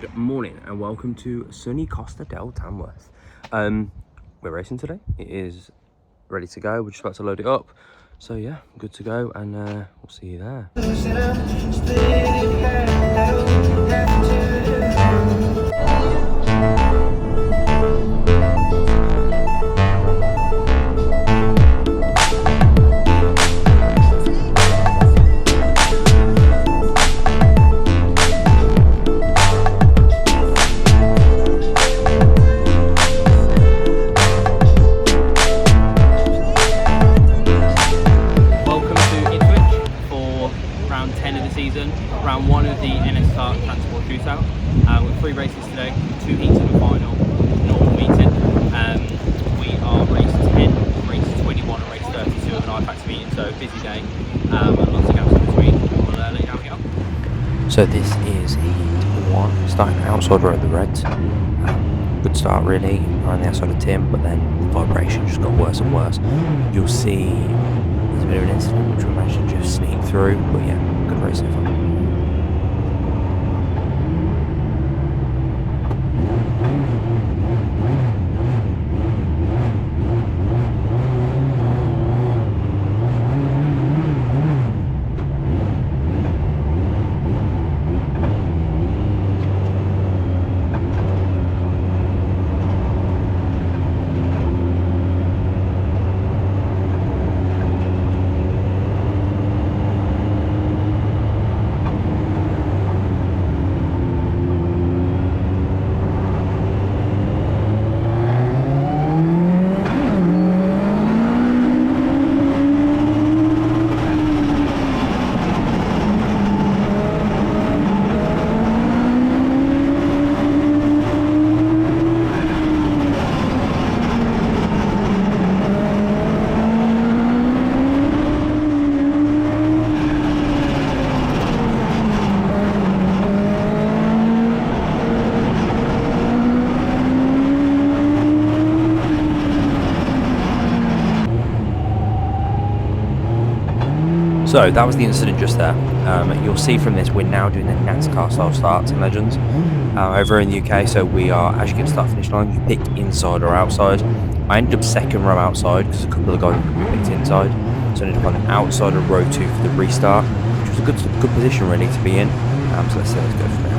Good morning and welcome to sunny Costa del Tamworth. We're racing today. It is ready to go. We're just about to load it up. So yeah, good to go, and we'll see you there. Round one of the NSR Transport Shootout. With 3 races today, 2 heats in the final, normal meeting. We are race 10, race 21 and race 32 of an IFAX meeting, so busy day. And lots of gaps in between. We'll let you know how we get on. So this is heat 1, starting outside row of the Reds. Good start really, around the outside of Tim, but then the vibration just got worse and worse. You'll see there's a bit of an incident which we managed to just sneak through, but yeah, good race so far. So that was the incident just there. You'll see from this we're now doing the NASCAR style starts and legends over in the UK. So we are, as you get to start finish line, you pick inside or outside. I ended up second row outside because a couple of guys picked inside. So I ended up on the outside of row 2 for the restart, which was a good position really to be in. So let's go from there.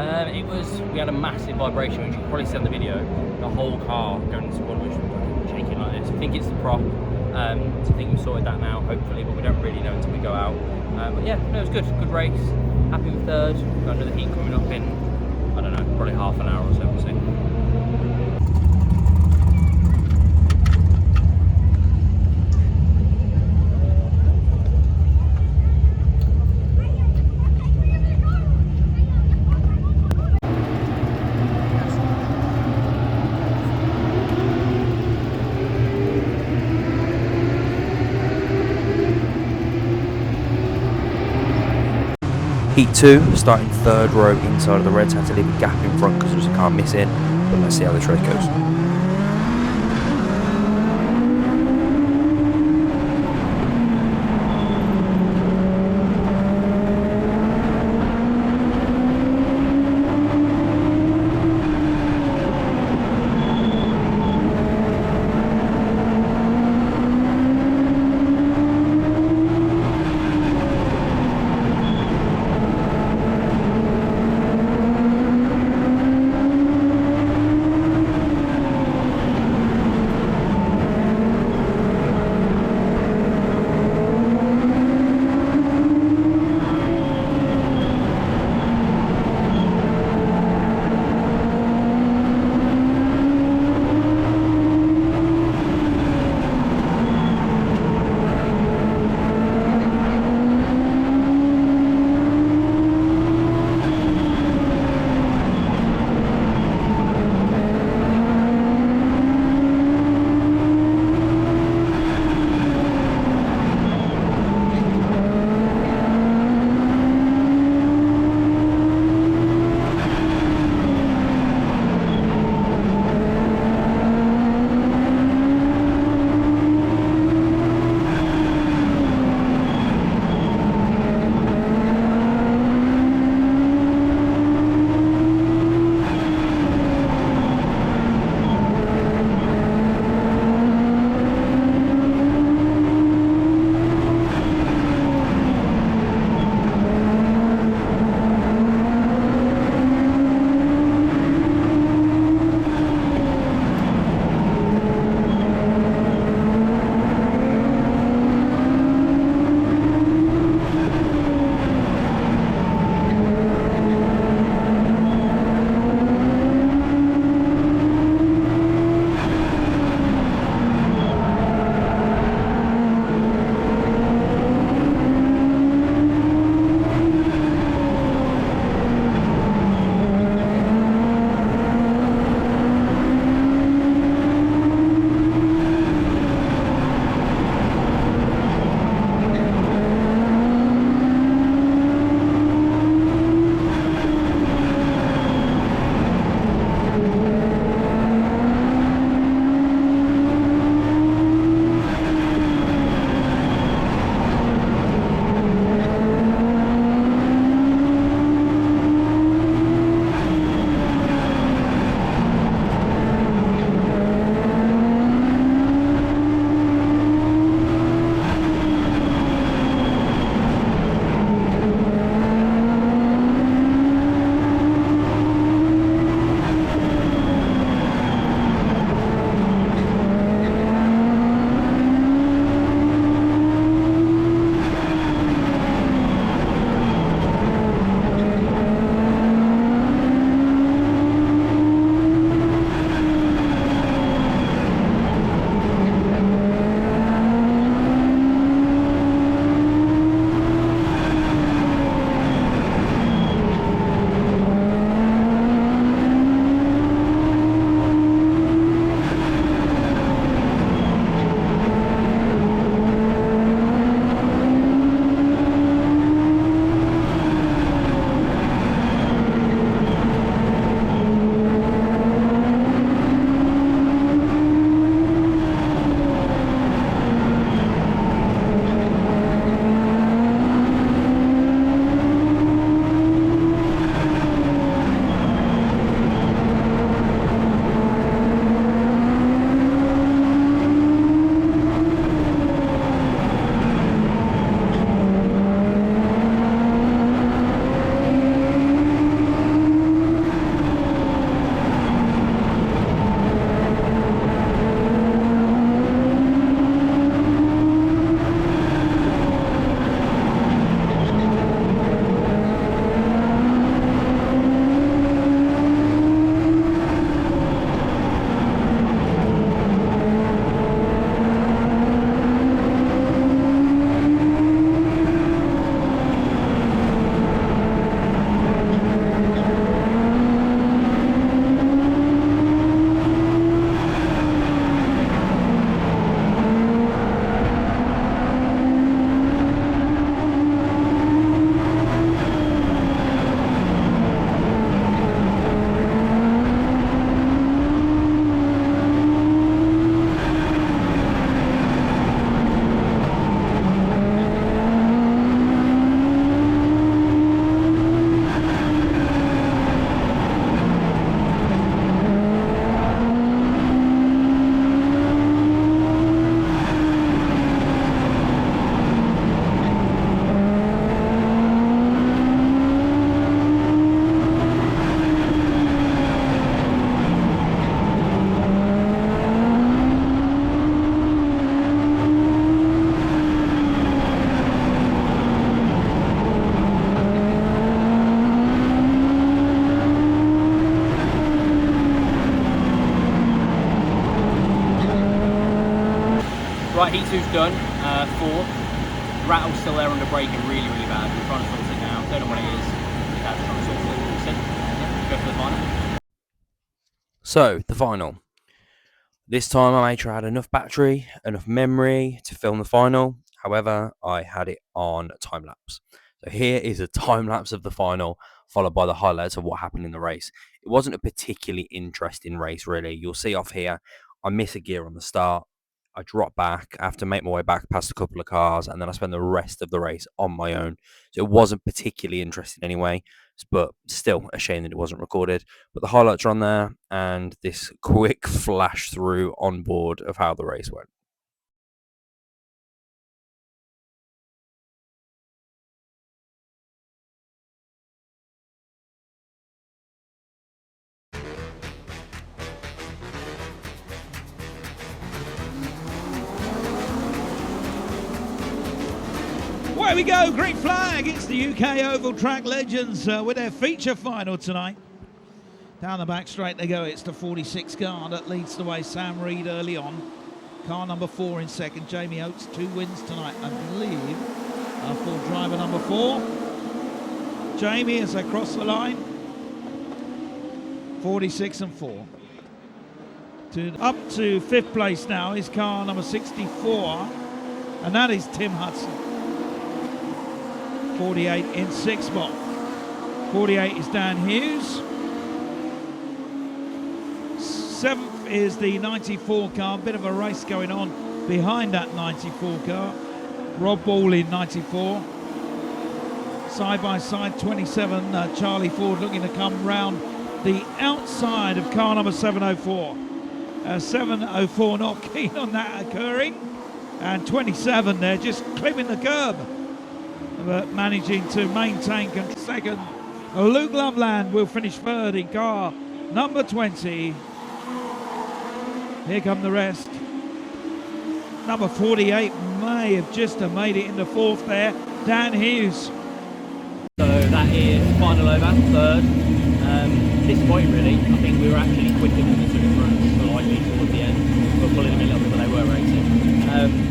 We had a massive vibration, which you can probably see on the video. The whole car going into squad was shaking like this. I think it's the prop. So I think we've sorted that now, hopefully, but we don't really know until we go out. But yeah, no, it was good. Good race. Happy with third. Got another heat coming up in, I don't know, probably half an hour or so. We'll see. Heat 2, starting third row inside of the Reds, had to leave a gap in front because there was a car missing, but let's see how this race goes. Right, heat two's done. Fourth. Rattle's still there under braking, really, really bad. We're trying to sort it now. Don't know what it is. Dad's trying to sort it. We'll see. Yeah, go for the final. So, the final. This time I made sure I had enough battery, enough memory to film the final. However, I had it on time lapse. So here is a time lapse of the final, followed by the highlights of what happened in the race. It wasn't a particularly interesting race, really. You'll see off here, I miss a gear on the start. I drop back, I have to make my way back past a couple of cars, and then I spend the rest of the race on my own. So it wasn't particularly interesting anyway, but still a shame that it wasn't recorded. But the highlights are on there, and this quick flash through on board of how the race went. There we go, green flag. It's the UK Oval Track Legends with their feature final tonight. Down the back straight they go. It's the 46 car that leads the way. Sam Reed early on. Car number 4 in second. Jamie Oates, 2 wins tonight, I believe. For driver number 4. Jamie as they cross the line. 46 and 4. Up to 5th place now is car number 64. And that is Tim Hudson. 48 in 6th spot. 48 is Dan Hughes. 7th is the 94 car. Bit of a race going on behind that 94 car. Rob Ball in 94. Side by side, 27. Charlie Ford looking to come round the outside of car number 704. 704 not keen on that occurring. And 27 there just clipping the curb. But managing to maintain second. Luke Loveland will finish 3rd in car number 20. Here come the rest. Number 48 may have just made it into 4th there. Dan Hughes. So that is final over, 3rd. Disappointing really. I think we were actually quicker than the two fronts slightly towards the end. We were pulling them a little bit, but they were racing.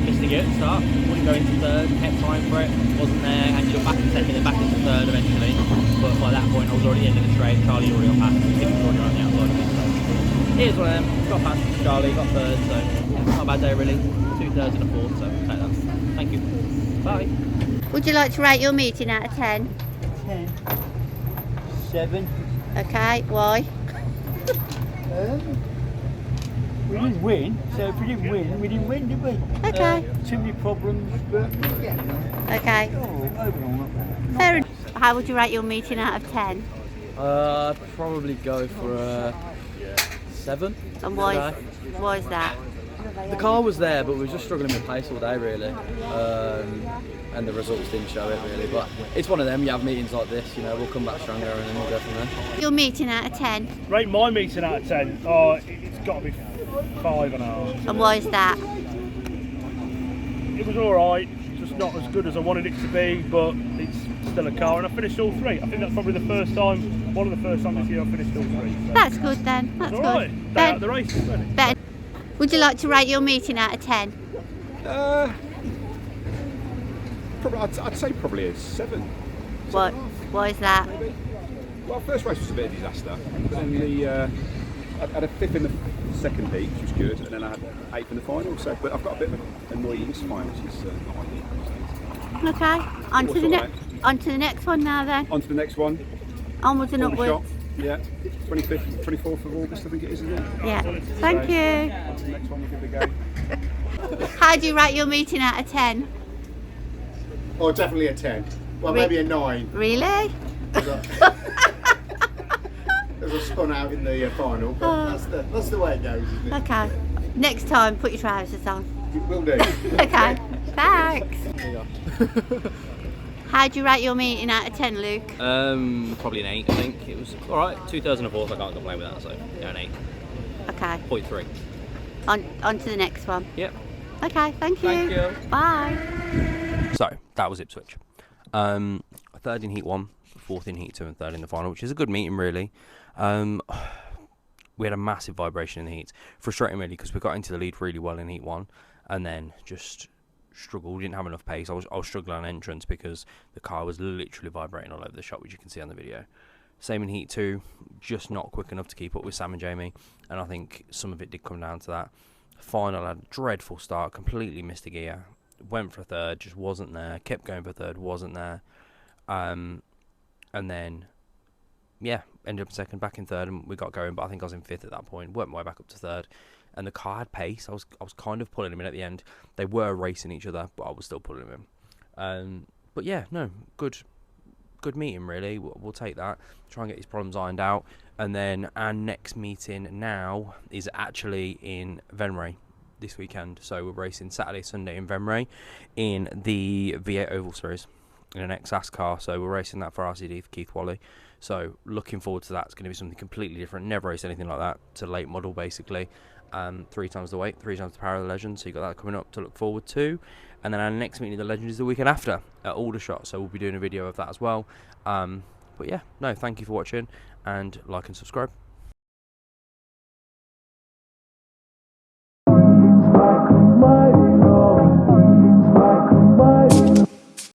Missed the gear at the start, wouldn't go into 3rd, kept trying for it, wasn't there, ended up back in 2nd and back into 3rd eventually. But by that point I was already at the end of the straight, Charlie already got past, Tim was already on the outside of it. So here's one of them, got past Charlie, got 3rd, so yeah, not a bad day really. 2 thirds and a 4th, so we'll take that. Thank you. Bye. Would you like to rate your meeting out of 10? 10. 7. Okay, why? We didn't win, so if we didn't win, did we? Okay. Too many problems, but yeah. Okay. Overall not bad. Fair enough. How would you rate your meeting out of 10? I'd probably go for a 7. And why is that? The car was there, but we were just struggling with pace all day, really. And the results didn't show it, really. But it's one of them, you have meetings like this, you know, we'll come back stronger and then we'll go from there. Your meeting out of 10? Rate my meeting out of 10. Oh, it's got to be 5.5. And why is that? It was alright, just not as good as I wanted it to be, but it's still a car, and I finished all 3. I think that's probably the first time, one of the first times this year I finished all 3. So. That's good then. That's It's good. alright. Day out of the race, isn't it? Ben, would you like to rate your meeting out of 10? Probably, I'd say probably a 7. What? Why is that? Maybe. Well, first race was a bit of a disaster. But then I had a 5th in the second heat, which was good, and then I had 8th in the final. So, but I've got a bit of an annoying spine, which is not ideal. Okay. On to the next one now then. On to the next one. Onwards and Corner upwards. shot. Yeah, 25th, 24th of August, I think it is, isn't it? Yeah. Thank you. On to the next one, we'll give it a go. How do you rate your meeting out of 10? Oh, definitely a 10. Well, maybe a 9. Really? As I spun out in the final, but that's the way it goes, isn't it? Okay. Next time, put your trousers on. Will do. Okay. Thanks. How do you rate your meeting out of 10, Luke? Probably an 8, I think. It was alright. 2004, I can't complain with that, so yeah, an 8. Okay. 0.3. On to the next one. Yep. Okay, thank you. Thank you. Bye. So, that was Ipswich. 3rd in Heat 1, 4th in Heat 2 and 3rd in the final, which is a good meeting, really. We had a massive vibration in the heat. Frustrating, really, because we got into the lead really well in Heat 1. and then just struggled. Didn't have enough pace. I was struggling on entrance because the car was literally vibrating all over the shop, which you can see on the video. Same in Heat 2, just not quick enough to keep up with Sam and Jamie, and I think some of it did come down to that. Final, had a dreadful start, completely missed a gear, went for a third, just wasn't there, kept going for a third, wasn't there, and then, yeah, ended up in second, back in third, and we got going, but I think I was in fifth at that point, worked my way back up to third, and the car had pace. I was kind of pulling him in at the end. They were racing each other, but I was still pulling him in. But yeah, no, good meeting really. We'll take that, try and get these problems ironed out, and then our next meeting now is actually in Venray this weekend. So we're racing Saturday, Sunday in Venray in the V8 Oval Series in an XAS car. So we're racing that for RCD for Keith Wally. So looking forward to that. It's going to be something completely different. Never raced anything like that. It's a late model basically. 3 times the weight, 3 times the power of the Legend. So you got that coming up to look forward to. And then our next meeting of the Legend is the weekend after at Aldershot. So we'll be doing a video of that as well. But yeah, no, thank you for watching, and like and subscribe.